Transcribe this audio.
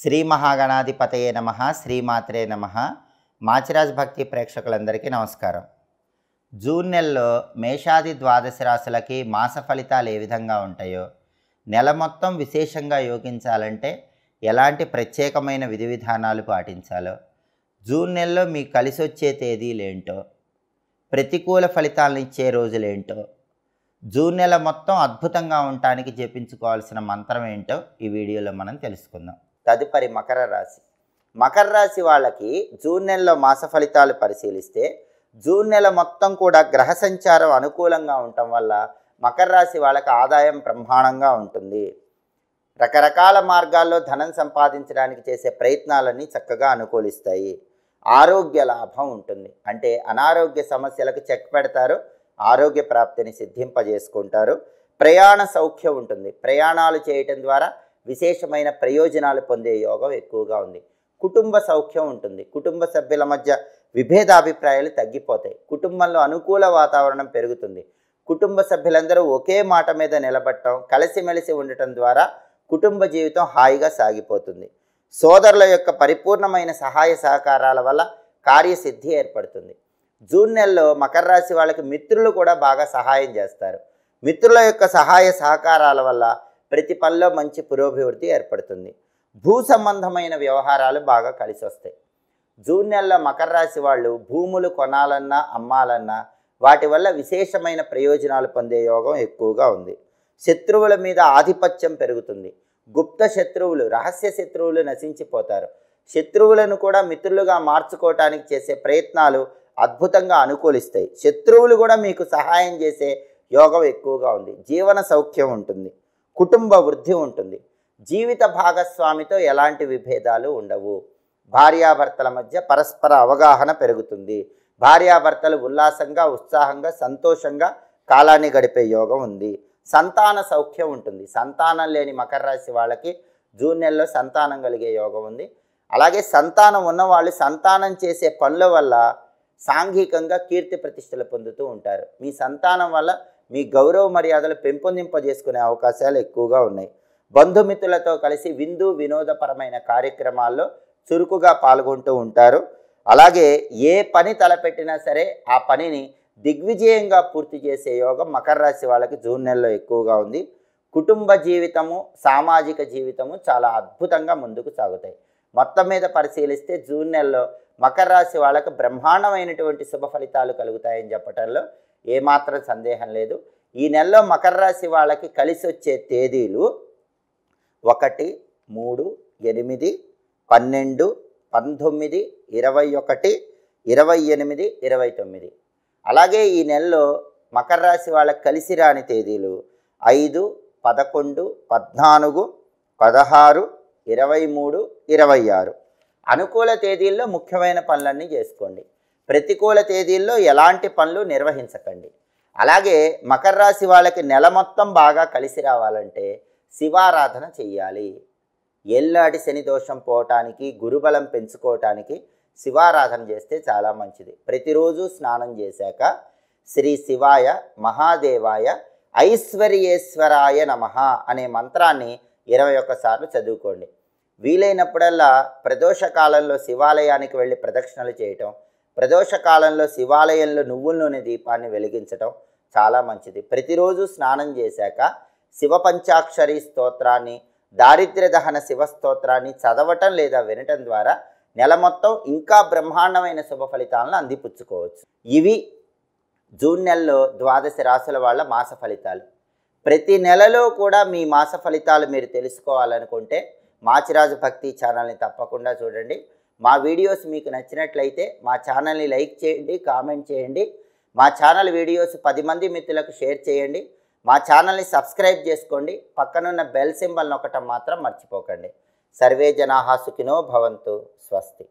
శ్రీ మహాగణాధిపతయే నమః, శ్రీమాత్రే నమః. మాచిరాజ్ భక్తి ప్రేక్షకులందరికీ నమస్కారం. జూన్ నెలలో మేషాది ద్వాదశ రాశులకి మాస ఫలితాలు ఏ విధంగా ఉంటాయో, నెల మొత్తం విశేషంగా యోగించాలంటే ఎలాంటి ప్రత్యేకమైన విధి విధానాలు పాటించాలో, జూన్ నెలలో మీకు కలిసి వచ్చే తేదీలేంటో, ప్రతికూల ఫలితాలను ఇచ్చే రోజులేంటో, జూన్ నెల మొత్తం అద్భుతంగా ఉండటానికి జపించుకోవాల్సిన మంత్రం ఏంటో ఈ వీడియోలో మనం తెలుసుకుందాం. తదుపరి మకర రాశి. మకర రాశి వాళ్ళకి జూన్ నెలలో మాస ఫలితాలు పరిశీలిస్తే, జూన్ నెల మొత్తం కూడా గ్రహ సంచారం అనుకూలంగా ఉండటం వల్ల మకర రాశి వాళ్ళకి ఆదాయం బ్రహ్మాండంగా ఉంటుంది. రకరకాల మార్గాల్లో ధనం సంపాదించడానికి చేసే ప్రయత్నాలన్నీ చక్కగా అనుకూలిస్తాయి. ఆరోగ్య లాభం ఉంటుంది, అంటే అనారోగ్య సమస్యలకు చెక్ పెడతారు, ఆరోగ్య ప్రాప్తిని సిద్ధింపజేసుకుంటారు. ప్రయాణ సౌఖ్యం ఉంటుంది, ప్రయాణాలు చేయటం ద్వారా విశేషమైన ప్రయోజనాలు పొందే యోగం ఎక్కువగా ఉంది. కుటుంబ సౌఖ్యం ఉంటుంది, కుటుంబ సభ్యుల మధ్య విభేదాభిప్రాయాలు తగ్గిపోతాయి, కుటుంబంలో అనుకూల వాతావరణం పెరుగుతుంది. కుటుంబ సభ్యులందరూ ఒకే మాట మీద నిలబడటం, కలిసిమెలిసి ఉండటం ద్వారా కుటుంబ జీవితం హాయిగా సాగిపోతుంది. సోదరుల యొక్క పరిపూర్ణమైన సహాయ సహకారాల వల్ల కార్యసిద్ధి ఏర్పడుతుంది. జూన్ నెలలో మకర రాశి వాళ్ళకి మిత్రులు కూడా బాగా సహాయం చేస్తారు. మిత్రుల యొక్క సహాయ సహకారాల వల్ల ప్రతి పనిలో మంచి పురోభివృద్ధి ఏర్పడుతుంది. భూ సంబంధమైన వ్యవహారాలు బాగా కలిసి వస్తాయి. జూన్ నెలలో మకర రాశి వాళ్ళు భూములు కొనాలన్నా అమ్మాలన్నా వాటి వల్ల విశేషమైన ప్రయోజనాలు పొందే యోగం ఎక్కువగా ఉంది. శత్రువుల మీద ఆధిపత్యం పెరుగుతుంది. గుప్త శత్రువులు, రహస్య శత్రువులు నశించిపోతారు. శత్రువులను కూడా మిత్రులుగా మార్చుకోవటానికి చేసే ప్రయత్నాలు అద్భుతంగా అనుకూలిస్తాయి. శత్రువులు కూడా మీకు సహాయం చేసే యోగం ఎక్కువగా ఉంది. జీవన సౌఖ్యం ఉంటుంది, కుటుంబ వృద్ధి ఉంటుంది. జీవిత భాగస్వామితో ఎలాంటి విభేదాలు ఉండవు. భార్యాభర్తల మధ్య పరస్పర అవగాహన పెరుగుతుంది. భార్యాభర్తలు ఉల్లాసంగా, ఉత్సాహంగా, సంతోషంగా కాలాన్ని గడిపే యోగం ఉంది. సంతాన సౌఖ్యం ఉంటుంది. సంతానం లేని మకర రాశి వాళ్ళకి జూన్ నెలలో సంతానం కలిగే యోగం ఉంది. అలాగే సంతానం ఉన్నవాళ్ళు సంతానం చేసే పనుల వల్ల సాంఘికంగా కీర్తి ప్రతిష్టలు పొందుతూ ఉంటారు. మీ సంతానం వల్ల మీ గౌరవ మర్యాదలు పెంపొందింపజేసుకునే అవకాశాలు ఎక్కువగా ఉన్నాయి. బంధుమిత్రులతో కలిసి విందు వినోదపరమైన కార్యక్రమాల్లో చురుకుగా పాల్గొంటూ ఉంటారు. అలాగే ఏ పని తలపెట్టినా సరే ఆ పనిని దిగ్విజయంగా పూర్తి చేసే యోగం మకర రాశి వాళ్ళకి జూన్ నెలలో ఎక్కువగా ఉంది. కుటుంబ జీవితము, సామాజిక జీవితము చాలా అద్భుతంగా ముందుకు సాగుతాయి. మొత్తం మీద పరిశీలిస్తే జూన్ నెలలో మకర రాశి వాళ్ళకి బ్రహ్మాండమైనటువంటి శుభ ఫలితాలు కలుగుతాయని చెప్పటంలో ఏమాత్రం సందేహం లేదు. ఈ నెలలో మకర రాశి వాళ్ళకి కలిసి వచ్చే తేదీలు 1, 3, 8, 12, 19, 21, 28, 29. అలాగే ఈ నెలలో మకర రాశి వాళ్ళకి కలిసి రాని తేదీలు 5, 11, 14, 16, 23, 26. అనుకూల తేదీల్లో ముఖ్యమైన పనులన్నీ చేసుకోండి. ప్రతికూల తేదీల్లో ఎలాంటి పనులు నిర్వహించకండి. అలాగే మకర రాశి వాళ్ళకి నెల మొత్తం బాగా కలిసి రావాలంటే శివారాధన చెయ్యాలి. ఎల్లాటి శని దోషం పోవటానికి, గురుబలం పెంచుకోవటానికి శివారాధన చేస్తే చాలా మంచిది. ప్రతిరోజు స్నానం చేశాక శ్రీ శివాయ మహాదేవాయ ఐశ్వర్యేశ్వరాయ నమః అనే మంత్రాన్ని 21 సార్లు చదువుకోండి. వీలైనప్పుడల్లా ప్రదోష కాలంలో శివాలయానికి వెళ్ళి ప్రదక్షిణలు చేయటం, ప్రదోష కాలంలో శివాలయంలో నువ్వుల నూనె దీపాన్ని వెలిగించటం చాలా మంచిది. ప్రతిరోజు స్నానం చేశాక శివ పంచాక్షరి స్తోత్రాన్ని, దారిద్ర్య దహన శివ స్తోత్రాన్ని చదవటం లేదా వినటం ద్వారా నెల మొత్తం ఇంకా బ్రహ్మాండమైన శుభ ఫలితాలను అందిపుచ్చుకోవచ్చు. ఇవి జూన్ నెలలో ద్వాదశ రాశుల వాళ్ళ మాస ఫలితాలు. ప్రతి నెలలో కూడా మీ మాస ఫలితాలు మీరు తెలుసుకోవాలనుకుంటే మాచిరాజు భక్తి ఛానల్ని తప్పకుండా చూడండి. మా వీడియోస్ మీకు నచ్చినట్లయితే మా ఛానల్ని లైక్ చేయండి, కామెంట్ చేయండి. మా ఛానల్ వీడియోస్ 10 మంది మిత్రులకు షేర్ చేయండి. మా ఛానల్ని సబ్స్క్రైబ్ చేసుకోండి. పక్కనున్న బెల్ సింబల్ నొక్కటం మాత్రం మర్చిపోకండి. సర్వే జనాః సుఖినో భవంతు. స్వస్తి.